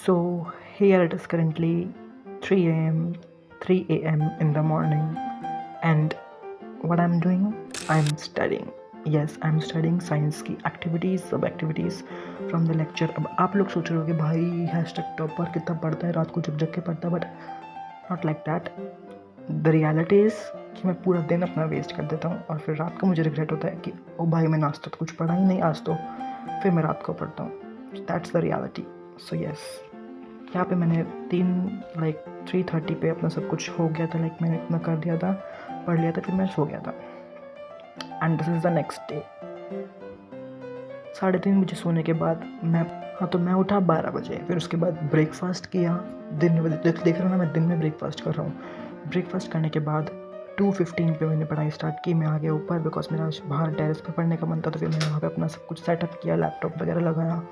So here it is currently 3 a.m. in the morning, and what I'm doing, I'm studying. Yes, I'm studying science की activities, सब activities from the lecture. अब आप लोग सोच रहे हो कि भाई हैशटैग टॉपर कितना पढ़ता है, रात को जग जग के पढ़ता है, but not like that. The reality is कि मैं पूरा दिन अपना वेस्ट कर देता हूँ और फिर रात को मुझे रिग्रेट होता है कि ओ भाई मैंने आज तो कुछ पढ़ा ही नहीं, आज तो फिर मैं रात को पढ़ता हूँ. That's the reality. So yes, यहाँ पे मैंने 3:30 पे अपना सब कुछ हो गया था. मैंने इतना कर दिया था, पढ़ लिया था, फिर मैं सो गया था. And this is the next day. 3:30 बजे सोने के बाद मैं उठा 12 बजे. फिर उसके बाद ब्रेकफास्ट किया. दिन में देख रहा ना, मैं दिन में ब्रेकफास्ट कर रहा हूँ. ब्रेकफास्ट करने के बाद 2:15 पे मैंने पढ़ाई स्टार्ट की. मैं आ गया ऊपर बिकॉज मेरा बाहर टेरेस पे पढ़ने का मन था. तो फिर मैंने वहाँ पे अपना सब कुछ सेटअप किया, लैपटॉप वगैरह लगाया.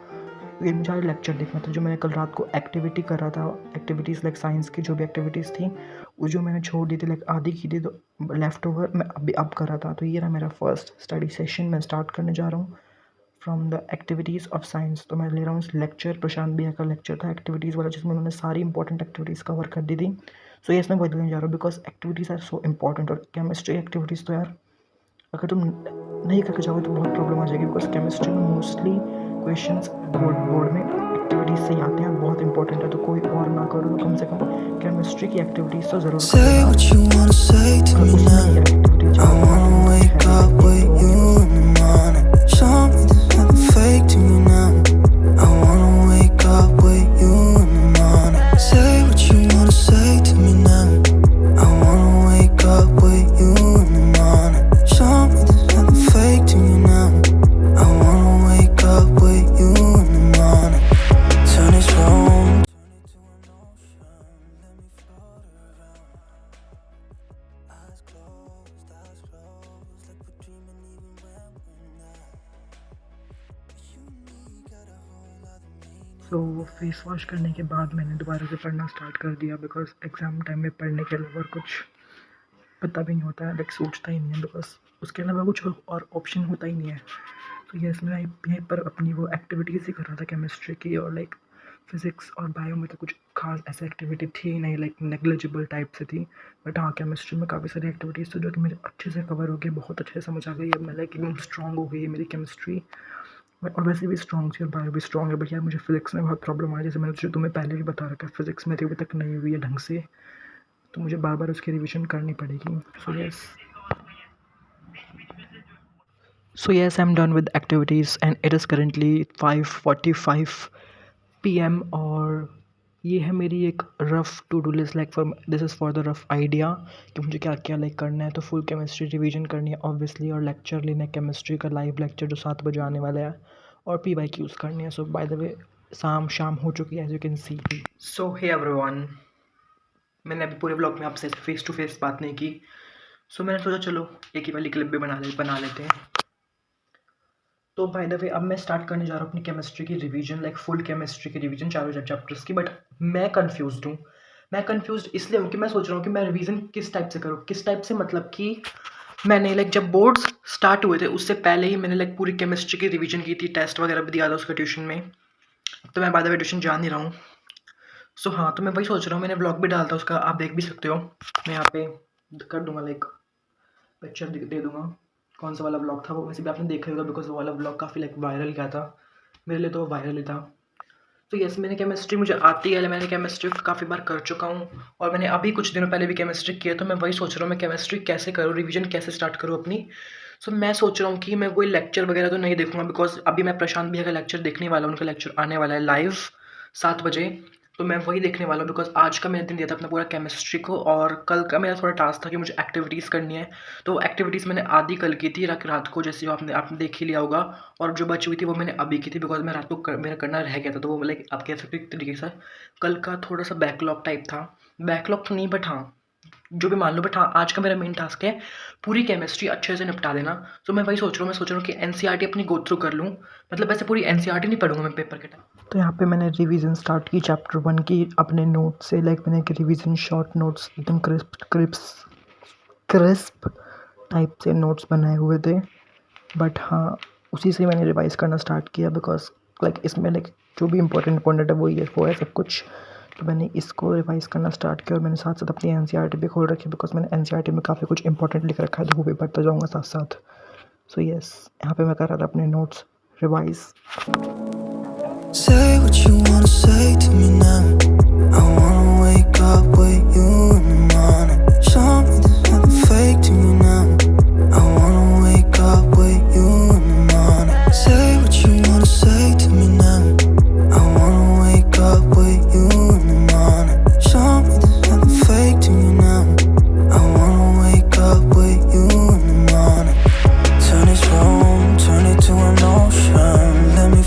ये मुझे लेक्चर देखना था जो मैंने कल रात को एक्टिविटी कर रहा था. एक्टिविटीज़ साइंस की जो भी एक्टिविटीज़ थी वो जो मैंने छोड़ दी थी, आधी की थी, तो लेफ़्ट ओवर मैं अब कर रहा था. तो ये रहा मेरा फर्स्ट स्टडी सेशन. मैं स्टार्ट करने जा रहा हूँ from the activities of science. तो मैं ले रहा हूँ लेक्चर. प्रशांत भैया का लेक्चर था एक्टिविटीज़ वाला, जिसमें उन्होंने सारी इंपॉर्टेंट एक्टिविटीज़ कवर कर दी थी. सो यस, मैं वही लेने जा रहा हूँ because activities are so important. और केमिस्ट्री एक्टिविटीज़ तो यार अगर तुम नहीं करके जाओगे तो बहुत प्रॉब्लम आ जाएगी. बिकॉज केमिस्ट्री में मोस्टली क्वेश्चंस बोर्ड में एक्टिविटीज़ से आते हैं, बहुत इंपॉर्टेंट है. तो कोई और ना करो तो कम से कम केमिस्ट्री की एक्टिविटीज़ तो ज़रूर करो. उसमें ये एक्टिविटीज तो फेस वॉश करने के बाद मैंने दोबारा से पढ़ना स्टार्ट कर दिया. बिकॉज एग्ज़ाम टाइम में पढ़ने के अलावा कुछ पता भी नहीं होता है, सोचता ही नहीं है. बिकॉज उसके अलावा कुछ और ऑप्शन होता ही नहीं है. तो यस, मैं यहीं पर अपनी वो एक्टिविटीज़ ही कर रहा था केमिस्ट्री की. और फिज़िक्स और बायो में तो कुछ खास ऐसी एक्टिविटी थी ही नहीं, नेग्लिजिबल टाइप से थी. बट हाँ, केमिस्ट्री में काफ़ी सारी एक्टिविटीज़ थी जो कि मुझे अच्छे से कवर हो गई, बहुत अच्छे से समझ आ गई. अब मैं एकदम स्ट्रॉन्ग हो गई है मेरी केमिस्ट्री. और वैसे भी स्ट्रॉन्ग थी और बायो भी स्ट्रॉन्ग है. बट यार मुझे फिज़िक्स में बहुत प्रॉब्लम आई, जैसे मैंने तुम्हें पहले भी बता रखा है. फिज़िक्स मेरी अभी तक नहीं हुई है ढंग से, तो मुझे बार बार उसकी रिविज़न करनी पड़ेगी. So yes, I'm done with activities and it is currently 5:45 PM. और ये है मेरी एक rough to do list. This is for the rough idea कि मुझे क्या क्या करना है. तो फुल केमिस्ट्री रिवीजन करनी है ऑब्वियसली, और लेक्चर लेना है केमिस्ट्री का, लाइव लेक्चर जो 7 बजे आने वाला है, और PYQs करनी है. सो बाय द वे शाम हो चुकी है, as you can see. So hey everyone, मैंने अभी पूरे ब्लॉग में आपसे फेस टू फेस बात नहीं की. सो मैंने सोचा चलो एक ही वाली क्लिप भी बना लेते हैं. तो बाय द वे अब मैं स्टार्ट करने जा रहा हूँ अपनी केमिस्ट्री की रिवीजन, फुल केमिस्ट्री की रिवीजन, चारों चैप्टर्स की. बट मैं कंफ्यूज्ड हूँ. मैं कंफ्यूज्ड इसलिए हूँ कि मैं सोच रहा हूँ कि मैं रिवीजन किस टाइप से करूँ. किस टाइप से मतलब कि मैंने जब बोर्ड्स स्टार्ट हुए थे उससे पहले ही मैंने पूरी केमिस्ट्री की रिवीजन की थी, टेस्ट वगैरह भी दिया था उसका ट्यूशन में. तो मैं बाय द वे ट्यूशन जा नहीं रहा हूँ. सो हाँ, तो मैं वही सोच रहा हूँ. मैंने व्लॉग भी डालता उसका, आप देख भी सकते हो. मैं यहाँ पे कर दूंगा, पिक्चर दे दूंगा कौन सा वाला ब्लॉग था वो. वैसे भी आपने देखा होगा बिकॉज वो वाला ब्लॉग काफ़ी वायरल गया था. मेरे लिए तो वायरल ही था. तो यस, मैंने केमिस्ट्री मुझे आती है, मैंने केमिस्ट्री काफ़ी बार कर चुका हूँ. और मैंने अभी कुछ दिनों पहले भी केमिस्ट्री किया. तो मैं वही सोच रहा हूँ मैं केमिस्ट्री कैसे करूँ, रिवीजन कैसे स्टार्ट करूँ अपनी. सो मैं सोच रहा हूँ कि मैं कोई लेक्चर वगैरह तो नहीं देखूँगा, बिकॉज अभी मैं प्रशांत भैया का लेक्चर देखने वाला हूँ. उनका लेक्चर आने वाला है लाइव 7 बजे. तो मैं वही देखने वाला हूँ बिकॉज आज का मैंने दिन दिया था अपना पूरा केमिस्ट्री को, और कल का मेरा थोड़ा टास्क था कि मुझे एक्टिविटीज़ करनी है. तो एक्टिविटीज़ मैंने आधी कल की थी रात को, जैसे आपने देख ही लिया होगा. और जो बची हुई थी वो मैंने अभी की थी बिकॉज मैं रात को मेरा करना रह गया था. तो वो आप कह सकते हो एक तरीके से कल का थोड़ा सा बैकलॉग टाइप था. बैकलॉग तो नहीं, बट हाँ जो भी मान लो. बट हाँ, आज का मेरा मेन टास्क है पूरी केमिस्ट्री अच्छे से निपटा देना. तो मैं वही सोच रहा हूँ कि NCERT अपनी गो थ्रू कर लूँ. वैसे पूरी NCERT नहीं पढ़ूंगा मैं पेपर के टाइम. तो यहाँ पे मैंने रिवीजन स्टार्ट की चैप्टर 1 की अपने नोट से. मैंने रिवीजन शॉर्ट नोट्स एकदम क्रिस्प टाइप से नोट्स बनाए हुए थे. बट हाँ, उसी से मैंने रिवाइज़ करना स्टार्ट किया बिकॉज इसमें जो भी इंपॉर्टेंट है वो है सब कुछ। तो मैंने इसको रिवाइज़ करना स्टार्ट किया और मैंने साथ साथ अपनी एनसीईआरटी भी खोल रखी है, बिकॉज मैंने एनसीईआरटी में काफ़ी कुछ इंपॉर्टेंट लिख रखा है, तो वो भी पढ़ता जाऊँगा साथ साथ। सो यस, यहाँ पे मैं कर रहा था अपने notes revise. Say what you wanna say to me now. I wanna wake up with you in the morning. Show me there's nothing fake to me now. I wanna wake up with you in the morning. Say what you wanna say to me now. I wanna wake up with you in the morning. Show me there's nothing fake to me now. I wanna wake up with you in the morning. Turn this room, turn it to an ocean. Let me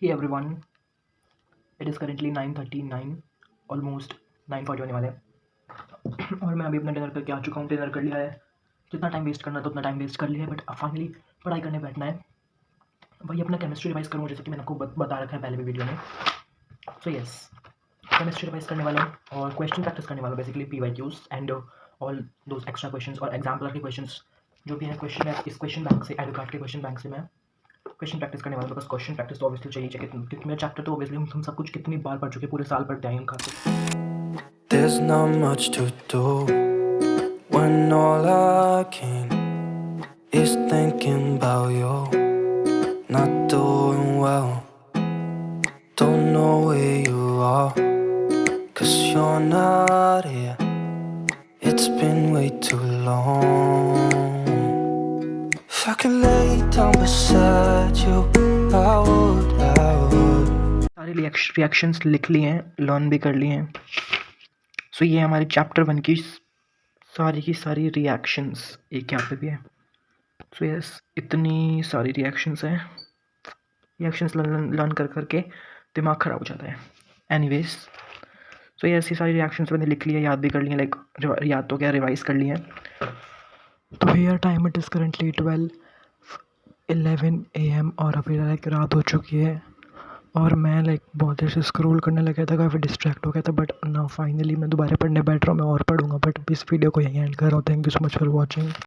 hey everyone, it is currently 9:39, almost 9:40 होने वाले हैं और मैं अभी अपना dinner करके आ चुका हूँ। डिनर कर लिया है, जितना टाइम वेस्ट करना था उतना टाइम वेस्ट कर लिया है, बट अब फाइनली पढ़ाई करने बैठना है। वही अपना केमिस्ट्री रिवाइज़ करूँगा, जैसे कि मैंने आपको बता रखा है पहले भी वीडियो में। सो यस, केमिस्ट्री रिवाइज़ करने वाला हूँ और क्वेश्चन प्रैक्टिस करने वाला हूँ, basically PYQs and all those extra questions और एग्जाम्पलर के क्वेश्चंस जो भी है क्वेश्चन है इस क्वेश्चन बैंक से, एडुकार्ड के क्वेश्चन बैंक से मैं क्वेश्चन प्रैक्टिस करने वाला हूँ। बिकॉज क्वेश्चन प्रैक्टिस तो ऑब्वियसली चाहिए, क्योंकि मेरा चैप्टर तो ऑब्वियसली हम सब कुछ कितनी बार पढ़ चुके हैं, पूरे साल पढ़ते हैं हम खाते। There's not much to do when all I can is thinking about you. Not doing well, don't know where you are, 'cause you're not here. It's been way too long. If I could lay down beside you, I would. सारे reactions लिख लिए हैं, learn भी कर लिए हैं। सो ये हमारे चैप्टर 1 की सारी रिएक्शंस एक यहाँ पे भी है। सो यस, इतनी सारी रिएक्शंस हैं, रिएक्शंस लर्न कर करके दिमाग ख़राब हो जाता है। एनीवेज, सो यस, ये सारी रिएक्शंस मैंने लिख ली है, याद भी कर ली हैं, लाइक याद तो क्या, रिवाइज़ कर ली हैं। तो here time it is currently 12:11 AM और अभी लाइक रात हो चुकी है और मैं लाइक बहुत देर से स्क्रॉल करने लगा था, काफ़ी डिस्ट्रैक्ट हो गया था, बट नाउ फाइनली मैं दोबारा पढ़ने बैठ रहा हूँ। मैं और पढ़ूंगा, बट इस वीडियो को यहीं एंड कर रहा हूँ। Thank you so much for watching.